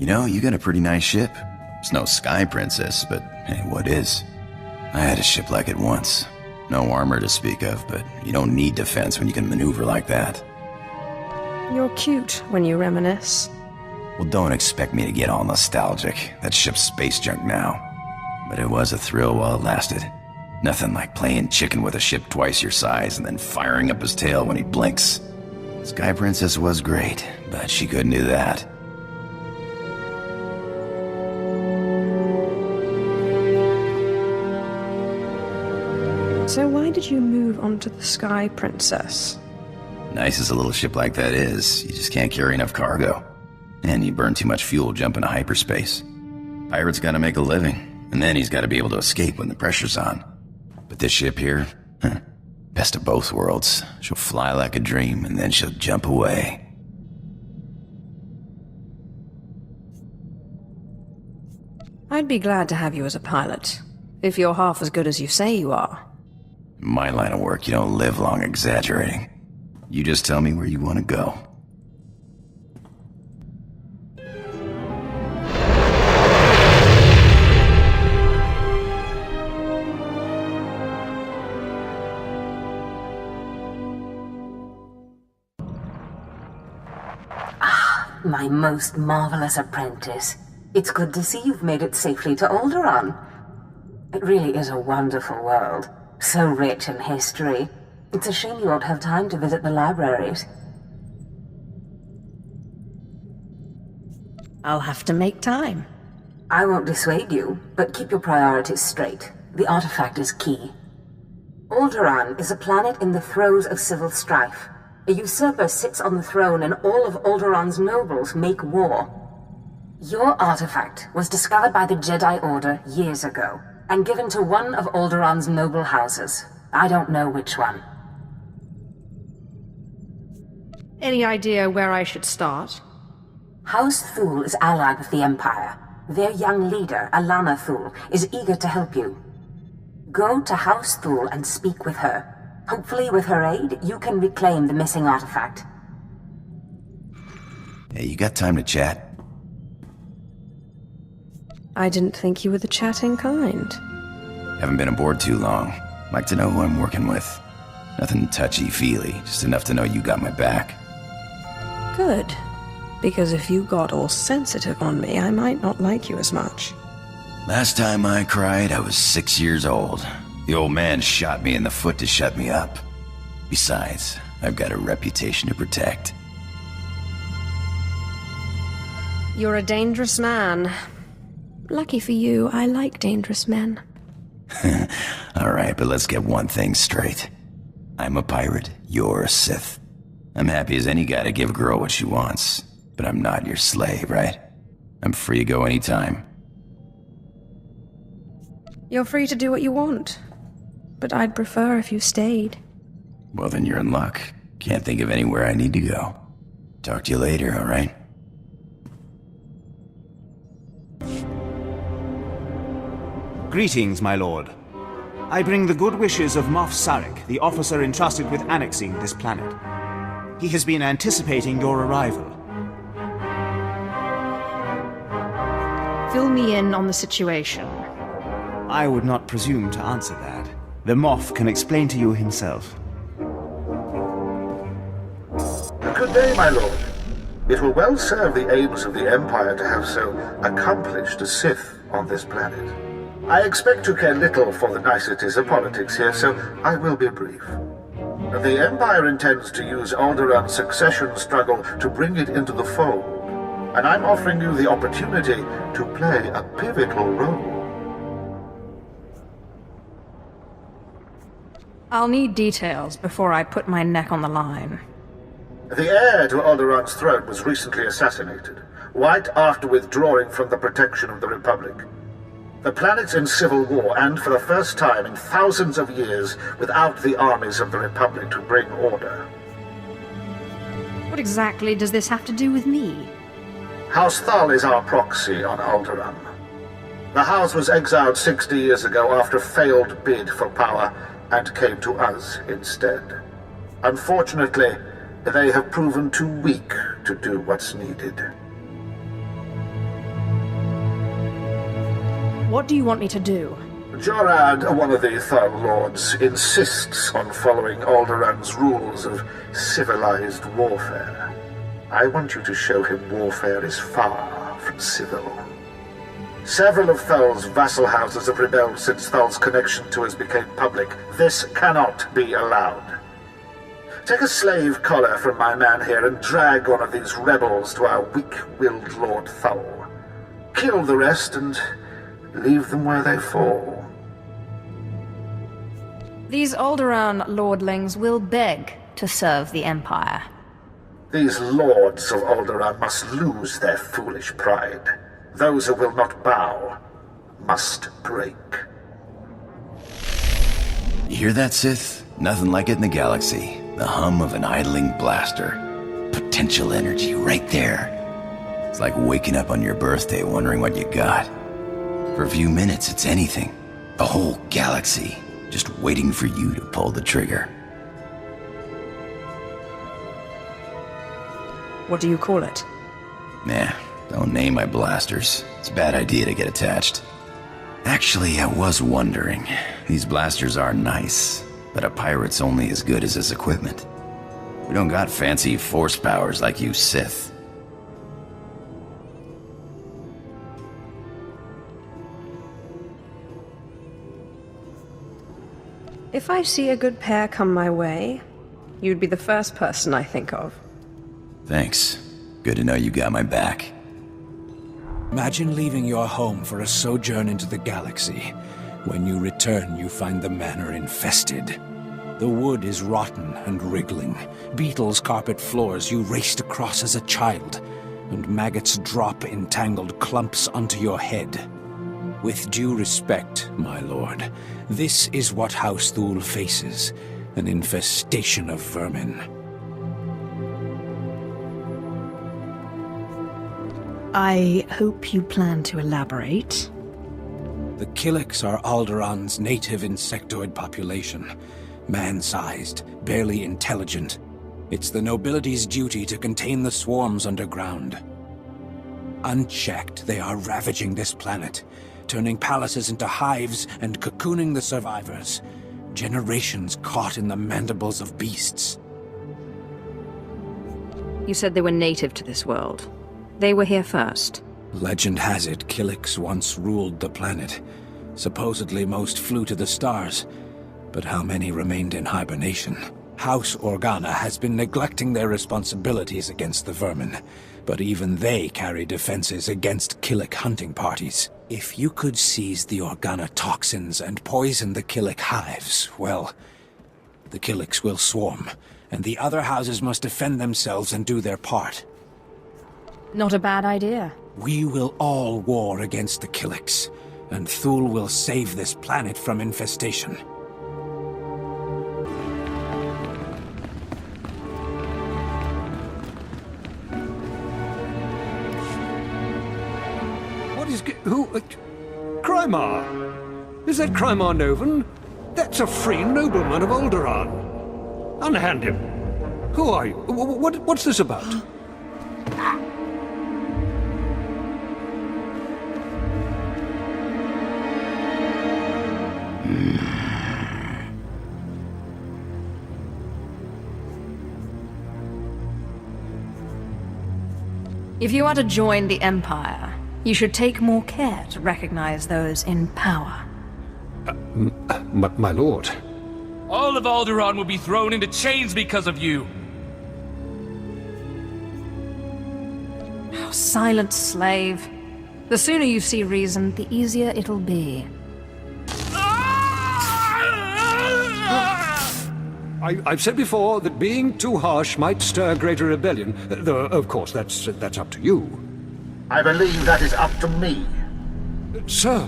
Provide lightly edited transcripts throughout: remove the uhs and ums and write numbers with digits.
You know, you got a pretty nice ship. It's no Sky Princess, but hey, what is? I had a ship like it once. No armor to speak of, but you don't need defense when you can maneuver like that. You're cute when you reminisce. Well, don't expect me to get all nostalgic. That ship's space junk now. But it was a thrill while it lasted. Nothing like playing chicken with a ship twice your size and then firing up his tail when he blinks. Sky Princess was great, but she couldn't do that. So why did you move onto the Sky Princess? Nice as a little ship like that is, you just can't carry enough cargo. And you burn too much fuel jumping to hyperspace. Pirate's gotta make a living, and then he's gotta be able to escape when the pressure's on. But this ship here, best of both worlds. She'll fly like a dream, and then she'll jump away. I'd be glad to have you as a pilot, if you're half as good as you say you are. In my line of work, you don't live long exaggerating. You just tell me where you want to go. My most marvelous apprentice. It's good to see you've made it safely to Alderaan. It really is a wonderful world, so rich in history. It's a shame you won't have time to visit the libraries. I'll have to make time. I won't dissuade you, but keep your priorities straight. The artifact is key. Alderaan is a planet in the throes of civil strife. A usurper sits on the throne and all of Alderaan's nobles make war. Your artifact was discovered by the Jedi Order years ago, and given to one of Alderaan's noble houses. I don't know which one. Any idea where I should start? House Thule is allied with the Empire. Their young leader, Alana Thule, is eager to help you. Go to House Thule and speak with her. Hopefully, with her aid, you can reclaim the missing artifact. Hey, you got time to chat? I didn't think you were the chatting kind. Haven't been aboard too long. Like to know who I'm working with. Nothing touchy-feely, just enough to know you got my back. Good. Because if you got all sensitive on me, I might not like you as much. Last time I cried, I was 6 years old. The old man shot me in the foot to shut me up. Besides, I've got a reputation to protect. You're a dangerous man. Lucky for you, I like dangerous men. Alright, but let's get one thing straight. I'm a pirate, you're a Sith. I'm happy as any guy to give a girl what she wants, but I'm not your slave, right? I'm free to go anytime. You're free to do what you want, but I'd prefer if you stayed. Well, then you're in luck. Can't think of anywhere I need to go. Talk to you later, alright? Greetings, my lord. I bring the good wishes of Moff Sarek, the officer entrusted with annexing this planet. He has been anticipating your arrival. Fill me in on the situation. I would not presume to answer that. The Moff can explain to you himself. Good day, my lord. It will well serve the aims of the Empire to have so accomplished a Sith on this planet. I expect to care little for the niceties of politics here, so I will be brief. The Empire intends to use Alderaan's succession struggle to bring it into the fold, and I'm offering you the opportunity to play a pivotal role. I'll need details before I put my neck on the line. The heir to Alderaan's throne was recently assassinated, right after withdrawing from the protection of the Republic. The planet's in civil war, and for the first time in thousands of years, without the armies of the Republic to bring order. What exactly does this have to do with me? House Thal is our proxy on Alderaan. The house was exiled 60 years ago after a failed bid for power, and came to us instead. Unfortunately, they have proven too weak to do what's needed. What do you want me to do? JunoAld, one of the Thal Lords, insists on following Alderaan's rules of civilized warfare. I want you to show him warfare is far from civil. Several of Thal's vassal houses have rebelled since Thal's connection to us became public. This cannot be allowed. Take a slave collar from my man here and drag one of these rebels to our weak-willed Lord Thal. Kill the rest and leave them where they fall. These Alderaan lordlings will beg to serve the Empire. These lords of Alderaan must lose their foolish pride. Those who will not bow must break. You hear that, Sith? Nothing like it in the galaxy. The hum of an idling blaster. Potential energy right there. It's like waking up on your birthday wondering what you got. For a few minutes, it's anything. A whole galaxy, just waiting for you to pull the trigger. What do you call it? Nah, don't name my blasters. It's a bad idea to get attached. Actually, I was wondering. These blasters are nice, but a pirate's only as good as his equipment. We don't got fancy force powers like you Sith. If I see a good pair come my way, you'd be the first person I think of. Thanks. Good to know you got my back. Imagine leaving your home for a sojourn into the galaxy. When you return, you find the manor infested. The wood is rotten and wriggling. Beetles carpet floors you raced across as a child, and maggots drop in tangled clumps onto your head. With due respect, my lord, this is what House Thul faces, an infestation of vermin. I hope you plan to elaborate. The Killiks are Alderaan's native insectoid population. Man-sized, barely intelligent. It's the nobility's duty to contain the swarms underground. Unchecked, they are ravaging this planet, turning palaces into hives and cocooning the survivors. Generations caught in the mandibles of beasts. You said they were native to this world. They were here first. Legend has it Killiks once ruled the planet. Supposedly most flew to the stars, but how many remained in hibernation? House Organa has been neglecting their responsibilities against the vermin, but even they carry defenses against Killik hunting parties. If you could seize the Organa toxins and poison the Killik hives, well, the Killiks will swarm, and the other houses must defend themselves and do their part. Not a bad idea. We will all war against the Killiks, and Thul will save this planet from infestation. Who? Krymar? Is that Krymar Novan? That's a free nobleman of Alderaan. Unhand him. Who are you? What's this about? If you are to join the Empire, you should take more care to recognize those in power. My lord. All of Alderaan will be thrown into chains because of you. Oh, silent slave. The sooner you see reason, the easier it'll be. I've said before that being too harsh might stir greater rebellion, though, of course, that's up to you. I believe that is up to me. Sir.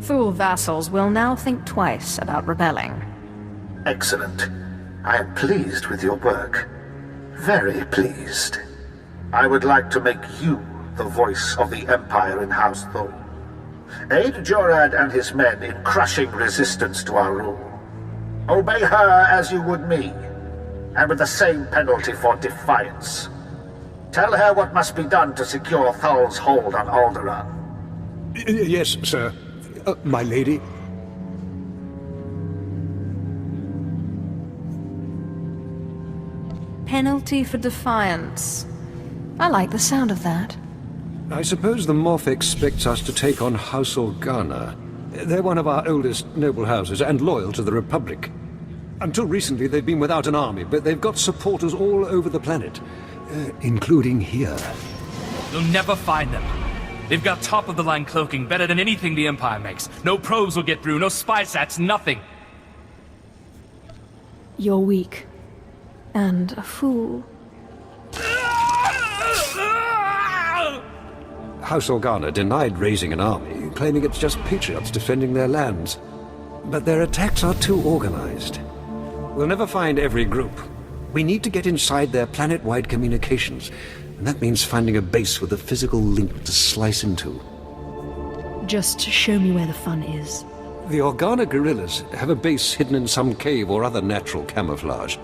Thul vassals will now think twice about rebelling. Excellent. I am pleased with your work. Very pleased. I would like to make you the voice of the Empire in House Thul. Aid JunoAld and his men in crushing resistance to our rule. Obey her as you would me, and with the same penalty for defiance. Tell her what must be done to secure Thal's hold on Alderaan. Yes, sir. My lady. Penalty for defiance. I like the sound of that. I suppose the Moff expects us to take on House Organa. They're one of our oldest noble houses and loyal to the Republic. Until recently, they've been without an army, but they've got supporters all over the planet, including here. You'll never find them. They've got top-of-the-line cloaking, better than anything the Empire makes. No probes will get through, no spy sats, nothing. You're weak. And a fool. House Organa denied raising an army, claiming it's just patriots defending their lands. But their attacks are too organized. We'll never find every group. We need to get inside their planet-wide communications, and that means finding a base with a physical link to slice into. Just show me where the fun is. The Organa guerrillas have a base hidden in some cave or other natural camouflage.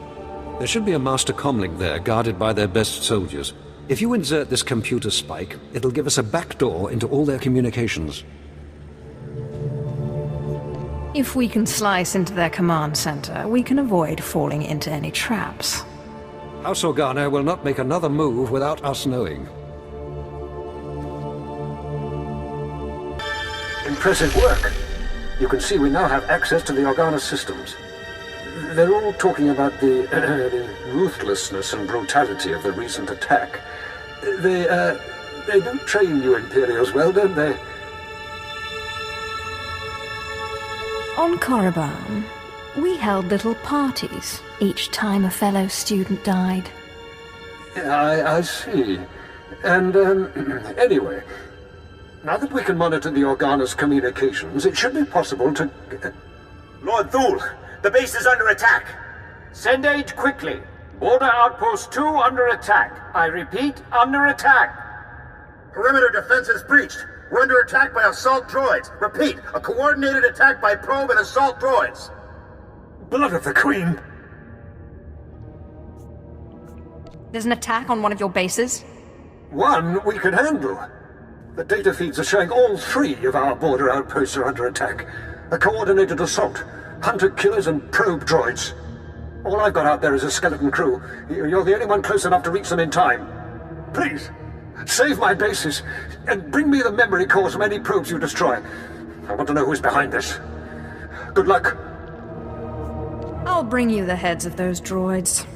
There should be a master comlink there, guarded by their best soldiers. If you insert this computer spike, it'll give us a backdoor into all their communications. If we can slice into their command center, we can avoid falling into any traps. House Organa will not make another move without us knowing. Impressive work. You can see we now have access to the Organa systems. They're all talking about the ruthlessness and brutality of the recent attack. They do train you Imperials well, don't they? On Korriban, we held little parties each time a fellow student died. I see. And, anyway, now that we can monitor the Organa's communications, it should be possible to... Lord Thul, the base is under attack. Send aid quickly. Border Outpost 2 under attack. I repeat, under attack. Perimeter defenses breached. We're under attack by assault droids. Repeat, a coordinated attack by probe and assault droids. Blood of the Queen! There's an attack on one of your bases? One we can handle. The data feeds are showing all 3 of our border outposts are under attack. A coordinated assault. Hunter-killers and probe droids. All I've got out there is a skeleton crew. You're the only one close enough to reach them in time. Please, save my bases, and bring me the memory cores from any probes you destroy. I want to know who's behind this. Good luck. I'll bring you the heads of those droids.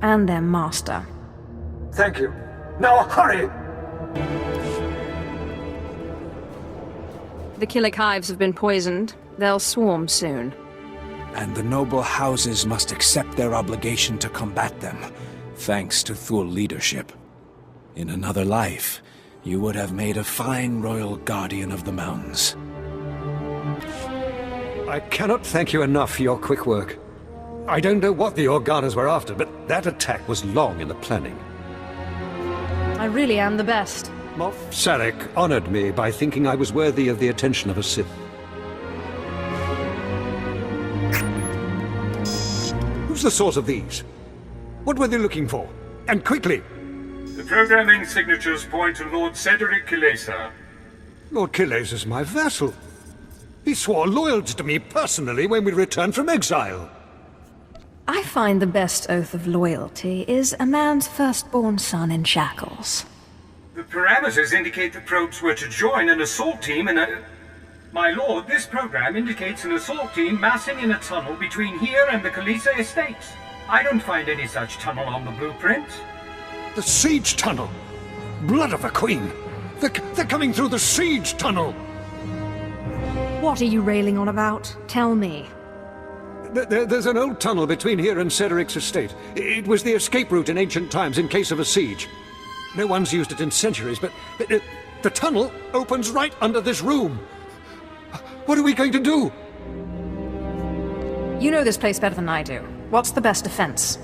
And their master. Thank you. Now hurry! The Killik hives have been poisoned. They'll swarm soon. And the noble houses must accept their obligation to combat them, thanks to Thul leadership. In another life, you would have made a fine royal guardian of the mountains. I cannot thank you enough for your quick work. I don't know what the Organas were after, but that attack was long in the planning. I really am the best. Moff Sarek honored me by thinking I was worthy of the attention of a Sith. Who's the source of these? What were they looking for? And quickly! The programming signatures point to Lord Cedric Kilesa. Lord Kilesa is my vassal. He swore loyalty to me personally when we returned from exile. I find the best oath of loyalty is a man's firstborn son in shackles. The parameters indicate the probes were to join an assault team in a... My lord, this program indicates an assault team massing in a tunnel between here and the Kilesa estates. I don't find any such tunnel on the blueprint. The siege tunnel! Blood of a queen! They're coming through the siege tunnel! What are you railing on about? Tell me. There's an old tunnel between here and Cedric's estate. It was the escape route in ancient times in case of a siege. No one's used it in centuries, but the tunnel opens right under this room. What are we going to do? You know this place better than I do. What's the best defense?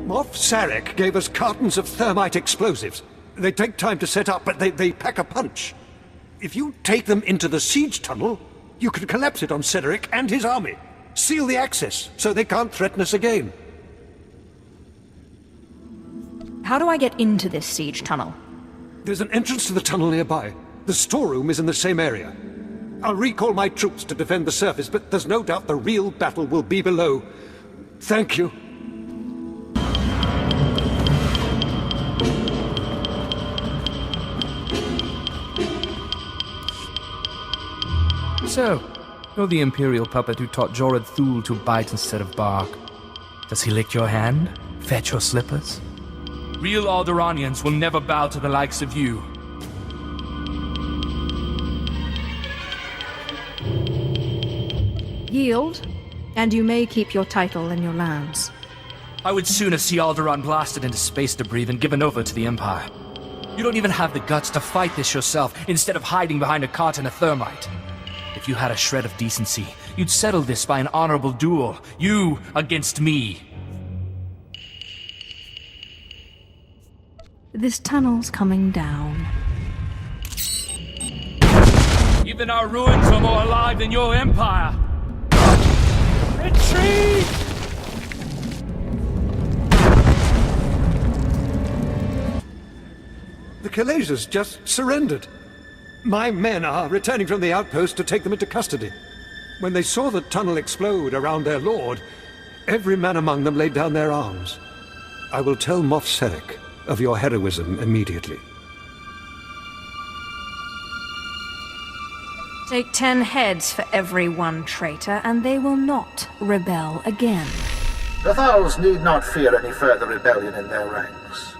Moff Sarek gave us cartons of thermite explosives. They take time to set up, but they pack a punch. If you take them into the siege tunnel, you can collapse it on Cedric and his army. Seal the access, so they can't threaten us again. How do I get into this siege tunnel? There's an entrance to the tunnel nearby. The storeroom is in the same area. I'll recall my troops to defend the surface, but there's no doubt the real battle will be below. Thank you. So, you're the Imperial puppet who taught Jorad Thul to bite instead of bark. Does he lick your hand? Fetch your slippers? Real Alderaanians will never bow to the likes of you. Yield, and you may keep your title and your lands. I would sooner see Alderaan blasted into space debris than given over to the Empire. You don't even have the guts to fight this yourself, instead of hiding behind a cart and a thermite. If you had a shred of decency, you'd settle this by an honorable duel. You against me. This tunnel's coming down. Even our ruins are more alive than your empire. Retreat! The Kalesians just surrendered. My men are returning from the outpost to take them into custody. When they saw the tunnel explode around their lord, every man among them laid down their arms. I will tell Moff Sarek of your heroism immediately. Take 10 heads for every one traitor, and they will not rebel again. The Thals need not fear any further rebellion in their ranks.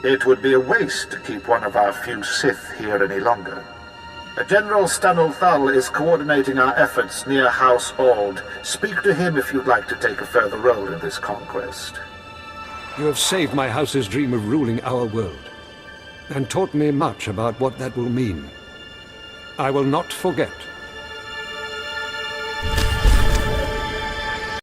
It would be a waste to keep one of our few Sith here any longer. General Stanul Thal is coordinating our efforts near House Ald. Speak to him if you'd like to take a further role in this conquest. You have saved my house's dream of ruling our world, and taught me much about what that will mean. I will not forget.